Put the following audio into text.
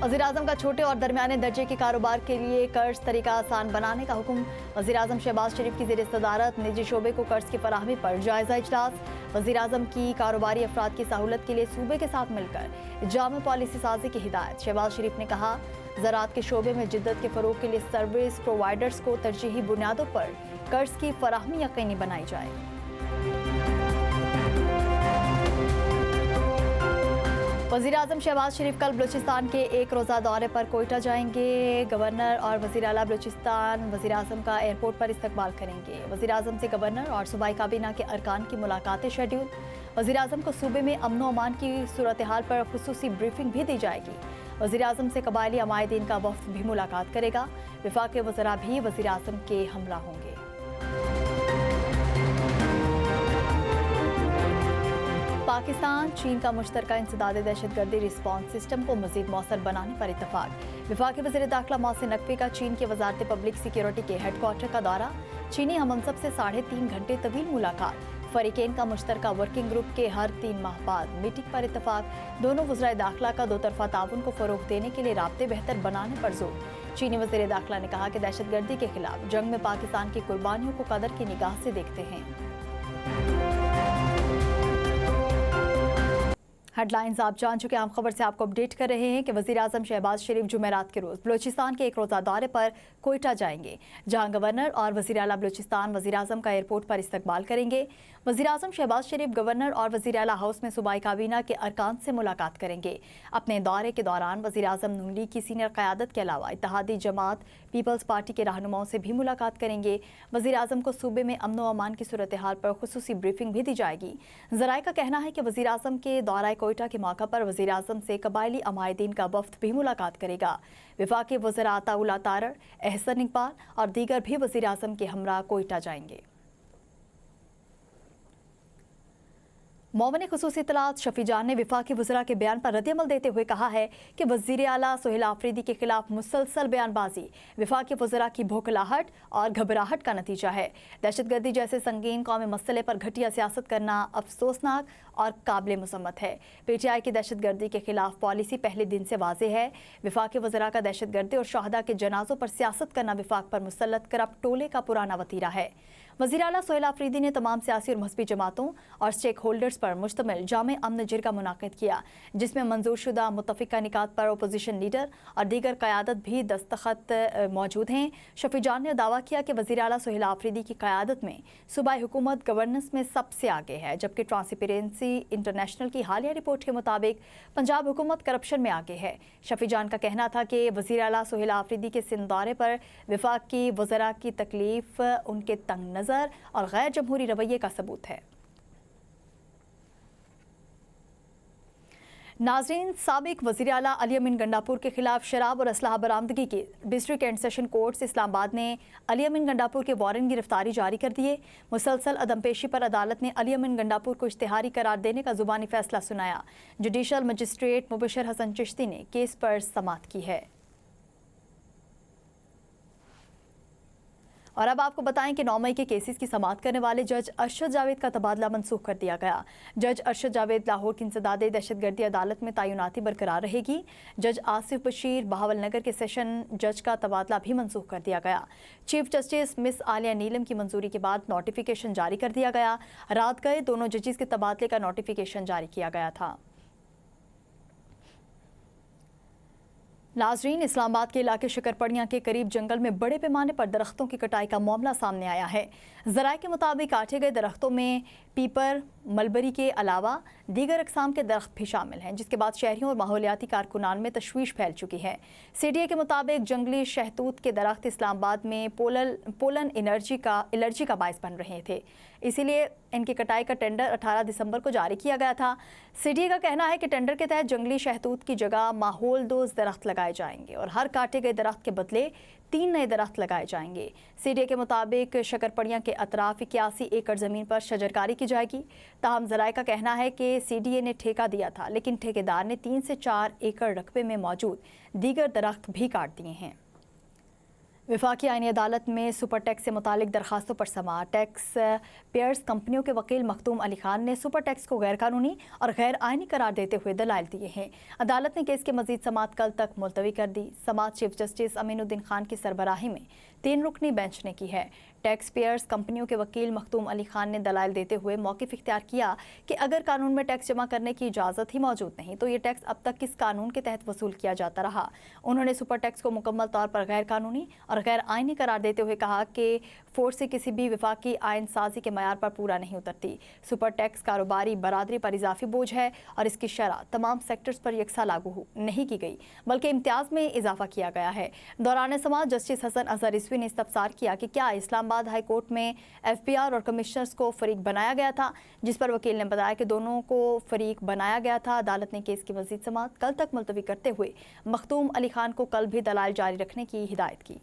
वज़ीर-ए-आज़म का छोटे और दरमियाने दर्जे के कारोबार के लिए कर्ज तरीका आसान बनाने का हुक्म। वज़ीर-ए-आज़म शहबाज शरीफ की ज़ेर सदारत निजी शोबे को कर्ज की फराहमी पर जायज़ा इजलास। वज़ीर-ए-आज़म की कारोबारी अफराद की सहूलत के लिए सूबे के साथ मिलकर जाम पॉलिसी साजी की हिदायत। शहबाज शरीफ ने कहा, ज़राअत के शोबे में जिद्दत के फ़रोग़ के लिए सर्विस प्रोवाइडर्स को तरजीही बुनियादों पर कर्ज की फराहमी यकीनी बनाई जाए। वज़ीर-ए-आज़म शहबाज शरीफ कल बलूचिस्तान के एक रोज़ा दौरे पर कोयटा जाएंगे। गवर्नर और वज़ीर आला बलूचिस्तान वज़ीर-ए-आज़म का एयरपोर्ट पर इस्तकबाल करेंगे। वज़ीर-ए-आज़म से गवर्नर और सूबाई काबीना के अरकान की मुलाकातें शेड्यूल। वज़ीर-ए-आज़म को सूबे में अमन व अमान की सूरत हाल पर खुसूसी ब्रीफिंग भी दी जाएगी। वज़ीर-ए-आज़म से कबायली अमायदीन का वफ़द भी मुलाकात करेगा। वफाक के वज़रा भी वज़ीर-ए-आज़म के हमरा होंगे। पाकिस्तान चीन का मुश्तरका इंसदाद दहशतगर्दी रिस्पॉन्स सिस्टम को मज़ीद मौसर बनाने पर इत्तफाक। वफाकी वज़ीर दाखिला मोहसिन नकवी का चीन की वज़ारत पब्लिक सिक्योरिटी के हेडक्वार्टर का दौरा। चीनी हममनसब से 3.5 घंटे तवील मुलाकात। फरीकेन का मुश्तरका वर्किंग ग्रुप के हर 3 माह बाद मीटिंग पर इत्तफाक। दोनों वज़राए दाखिला का दो तरफ़ा ताउन को फ़रोग़ देने के लिए राब्ते बेहतर बनाने पर जोर। चीनी वज़ीर दाखिला ने कहा कि दहशतगर्दी के खिलाफ जंग में पाकिस्तान की कुर्बानियों को कदर की निगाह से देखते हैं। हेडलाइंस आप जान चुके हैं। हम खबर से आपको अपडेट कर रहे हैं कि वज़ीर-ए-आज़म शहबाज शरीफ जुमेरात के रोज़ बलूचिस्तान के एक रोज़ा दौरे पर कोयटा जाएंगे, जहां गवर्नर और वज़ीर आला बलूचिस्तान वज़ीर-ए-आज़म का एयरपोर्ट पर इस्तकबाल करेंगे। वज़ीर-ए-आज़म शहबाज शरीफ गवर्नर और वज़ीर आला हाउस में सूबाई काबीना के अरकान से मुलाकात करेंगे। अपने दौरे के दौरान वज़ीर-ए-आज़म नून लीग की सीनियर क़यादत के अलावा इत्तेहादी जमात पीपल्स पार्टी के रहनुमाओं से भी मुलाकात करेंगे। वज़ीर-ए-आज़म को सूबे में अमन व अमान की सूरत हाल पर खुसूसी ब्रीफिंग भी दी जाएगी। ज़राए का कहना है कि वज़ीर-ए-आज़म के दौरा कोयटा के मौका पर वज़ीर-ए-आज़म से कबायली अमायदीन का वफ़द भी मुलाकात करेगा। वफाकी वज़रा अताउल तारर, एहसन इकबाल और दीगर भी वज़ीर-ए-आज़म के हमरा कोयटा जाएंगे। मोमिन खुसूसी इत्तलात शफी जान ने वफाकी वज़रा के बयान पर रद्द-ए-अमल देते हुए कहा है कि वज़ीर आला सोहेल आफरीदी के खिलाफ मुसलसल बयानबाजी वफाकी वज़रा की भोखलाहट और घबराहट का नतीजा है। दहशतगर्दी जैसे संगीन कौमी मसले पर घटिया सियासत करना अफसोसनाक और काबिल मज़म्मत है। PTI की दहशतगर्दी के खिलाफ पॉलिसी पहले दिन से वाज़ेह है। वफाकी वज़रा का दहशतगर्दी और शहदा के जनाजों पर सियासत करना वफाक पर मुसल्लत करप्ट टोले का पुराना वतीरा है। वज़ीर आला सोहेल आफरीदी ने तमाम सियासी और मजहबी जमातों और स्टेक होल्डर्स पर मुश्तमिल जामे अमन जिरगा मुनाक़िद किया, जिसमें मंजूरशुदा मुत्तफ़िक़ा निकात पर अपोजिशन लीडर और दीगर क़यादत भी दस्तखत मौजूद हैं। शफी जान ने दावा किया कि वज़ीर आला सोहेल आफरीदी की क़यादत में सूबाई हुकूमत गवर्नेंस में सबसे आगे है, जबकि ट्रांसपेरेंसी इंटरनेशनल की हालिया रिपोर्ट के मुताबिक पंजाब हुकूमत करप्शन में आगे है। शफी जान का कहना था कि वज़ीर आला सोहेल आफरीदी के सिंध दौरे पर वफाक की वज़रा की तकलीफ उनके तंग नज़र और गैर जमहूरी रवैये का सबूत है। नाज़रीन, साबिक वज़ीर आला अली अमीन गंडापुर के खिलाफ शराब और असलहा बरामदगी के district and session courts Islamabad ने अली अमीन गंडापुर के वारंट गिरफ्तारी जारी कर दिए। मुसलसल अदम पेशी पर अदालत ने अली अमीन गंडापुर को इश्तिहारी करार देने का ज़ुबानी फैसला सुनाया। जुडिशल मजिस्ट्रेट मुबशर हसन चिश्ती ने केस पर समाअत की है। और अब आपको बताएं कि 9 मई के केसेस की समाअत करने वाले जज अरशद जावेद का तबादला मनसूख कर दिया गया। जज अरशद जावेद लाहौर की इंसदाद दहशतगर्दी अदालत में तैनाती बरकरार रहेगी। जज आसिफ बशीर बहावलनगर के सेशन जज का तबादला भी मनसूख कर दिया गया। चीफ जस्टिस मिस आलिया नीलम की मंजूरी के बाद नोटिफिकेशन जारी कर दिया गया। रात गए दोनों जजेस के तबादले का नोटिफिकेशन जारी किया गया था। नाज़रीन, इस्लामाबाद के इलाके शकरपड़ियाँ के करीब जंगल में बड़े पैमाने पर दरख्तों की कटाई का मामला सामने आया है। ज़राए के मुताबिक काटे गए दरख्तों में पीपर, मलबरी के अलावा दीगर अक़साम के दरख्त भी शामिल हैं, जिसके बाद शहरियों और माहौलियाती कारकुनान में तशवीश फैल चुकी है। CDA के मुताबिक जंगली शहतूत के दरख्त इस्लामाबाद में पोलन एलर्जी का बायस बन रहे थे, इसीलिए इनकी कटाई का टेंडर 18 दिसंबर को जारी किया गया था। CDA का कहना है कि टेंडर के तहत जंगली शहतूत की जगह माहौल दोस्त दरख्त लगाए जाएंगे और हर काटे गए दरख्त के बदले 3 नए दरख्त लगाए जाएंगे। CDA के मुताबिक शकरपड़ियाँ के अतराफ 81 एकड़ ज़मीन पर शजरकारी की जाएगी। ताहम ज़राए का कहना है कि CDA ने ठेका दिया था, लेकिन ठेकेदार ने 3 से 4 एकड़ रकबे में मौजूद दीगर दरख्त भी काट दिए हैं। वफाकी आईनी अदालत में सुपर टैक्स से मुतालिक दरखास्तों पर समाअत। टैक्स पेयर्स कंपनियों के वकील मखदूम अली खान ने सुपर टैक्स को गैर कानूनी और गैर आइनी करार देते हुए दलाइल दिए हैं। अदालत ने केस की मजीद समाअत कल तक मुलतवी कर दी। समाअत चीफ जस्टिस अमीनुद्दीन खान की सरबराही में 3 रुकनी बेंच ने की है। टैक्स पेयर्स कंपनियों के वकील मखदूम अली खान ने दलाइल देते हुए मौक़िफ़ इख्तियार किया कि अगर कानून में टैक्स जमा करने की इजाज़त ही मौजूद नहीं तो ये टैक्स अब तक किस कानून के तहत वसूल किया जाता रहा। उन्होंने सुपर टैक्स को मुकम्मल तौर पर गैर कानूनी और गैर आइनी करार देते हुए कहा कि फोर्स से किसी भी वफाकी आइन साजी के मयार पर पूरा नहीं उतरती। सुपर टैक्स कारोबारी बरादरी पर इजाफी बोझ है और इसकी शरह तमाम सेक्टर्स पर यकसा लागू नहीं की गई बल्कि इम्तियाज़ में इजाफा किया गया है। दौरान समाअत जस्टिस हसन अजहर रिजवी ने इस्तफसार किया कि क्या इस्लामाबाद हाई कोर्ट में FPR और कमिश्नर्स को फरीक बनाया गया था, जिस पर वकील ने बताया कि दोनों को फरीक बनाया गया था। अदालत ने केस की मज़ीद समाअत कल तक मुलतवी करते हुए मखदूम अली खान को कल भी दलाइल जारी रखने की हिदायत की।